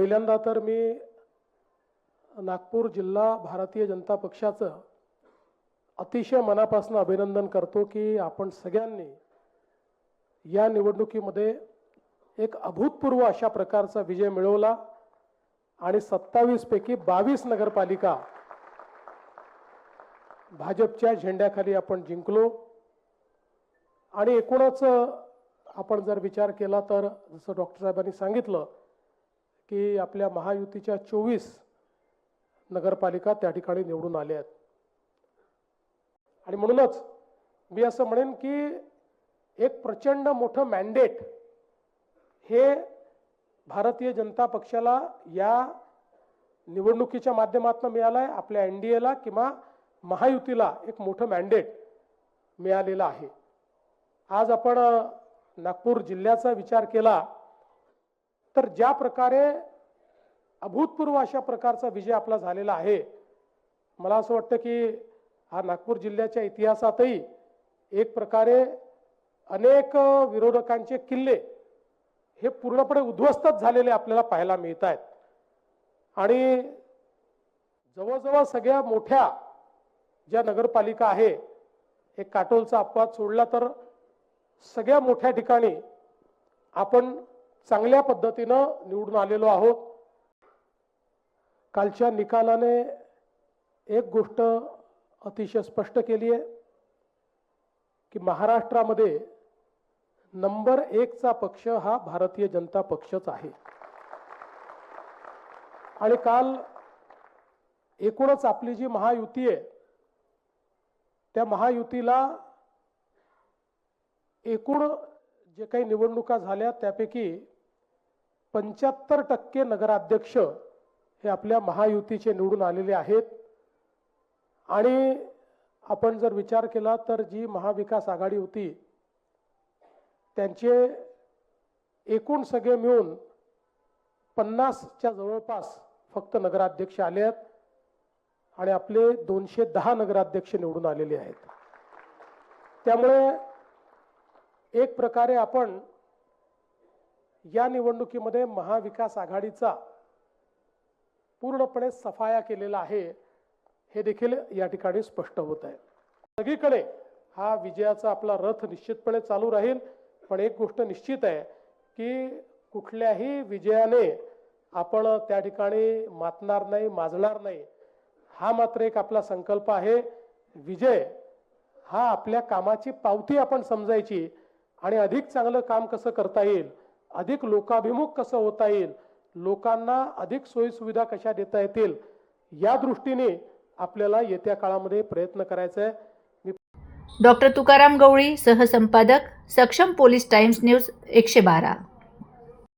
पहिल्यांदा तर मी नागपूर जिल्हा भारतीय जनता पक्षाचं अतिशय मनापासून अभिनंदन करतो की आपण सगळ्यांनी या निवडणुकीमध्ये एक अभूतपूर्व अशा प्रकारचा विजय मिळवला आणि 27 पैकी 22 नगरपालिका भाजपच्या झेंड्याखाली आपण जिंकलो। आणि एकूणच आपण जर विचार केला तर जसं डॉक्टर साहेबांनी सांगितलं की आपल्या महायुतीच्या 24 नगरपालिका त्या ठिकाणी निवडून आल्या आहेत। आणि म्हणूनच मी असं म्हणेन की एक प्रचंड मोठं मॅन्डेट हे भारतीय जनता पक्षाला या निवडणुकीच्या माध्यमातून मिळालं आहे। आपल्या एनडीएला किंवा महायुतीला एक मोठं मॅन्डेट मिळालेलं आहे। आज आपण नागपूर जिल्ह्याचा विचार केला तर ज्या प्रकारे अभूतपूर्व अशा प्रकारचा विजय आपला झालेला आहे, मला असं वाटतं की हा नागपूर जिल्ह्याच्या इतिहासातही एक प्रकारे अनेक विरोधकांचे किल्ले हे पूर्णपणे उद्ध्वस्तच झालेले आपल्याला पाहायला मिळत आहेत। आणि जवळजवळ सगळ्या मोठ्या ज्या नगरपालिका आहे, एक काटोलचा अपवाद सोडला तर सगळ्या मोठ्या ठिकाणी आपण चांगल्या पद्धतीनं निवडून आलेलो आहोत। कालच्या निकालाने एक गोष्ट अतिशय स्पष्ट केली आहे की महाराष्ट्रामध्ये नंबर 1 चा पक्ष हा भारतीय जनता पक्षच आहे। आणि काल एकूणच आपली जी महायुती आहे त्या महायुतीला एकूण जे काही निवडणुका झाल्या त्यापैकी 75% नगराध्यक्ष हे आपल्या महायुतीचे निवडून आलेले आहेत। आणि आपण जर विचार केला तर जी महाविकास आघाडी होती त्यांचे एकूण सगळे मिळून 50च्या जवळपास फक्त नगराध्यक्ष आले आहेत आणि आपले 210 नगराध्यक्ष निवडून आलेले आहेत। त्यामुळे एक प्रकारे आपण या निवडणुकीमध्ये महाविकास आघाडीचा पूर्णपणे सफाया केलेला आहे हे देखील या ठिकाणी स्पष्ट होत आहे। सगळीकडे हा विजयाचा आपला रथ निश्चितपणे चालू राहील। पण एक गोष्ट निश्चित आहे की कुठल्याही विजयाने आपण त्या ठिकाणी मातणार नाही, माजणार नाही, हा मात्र एक आपला संकल्प आहे। विजय हा आपल्या कामाची पावती आपण समजायची आणि अधिक चांगलं काम कसं करता येईल, अधिक लोकाभिमुख कसं होता येईल, लोकांना अधिक सोयी सुविधा कशा देता येतील या दृष्टीने आपल्याला येत्या काळामध्ये प्रयत्न करायचा आहे। डॉक्टर तुकाराम गवळी, सहसंपादक, सक्षम पोलीस टाइम्स न्यूज 112।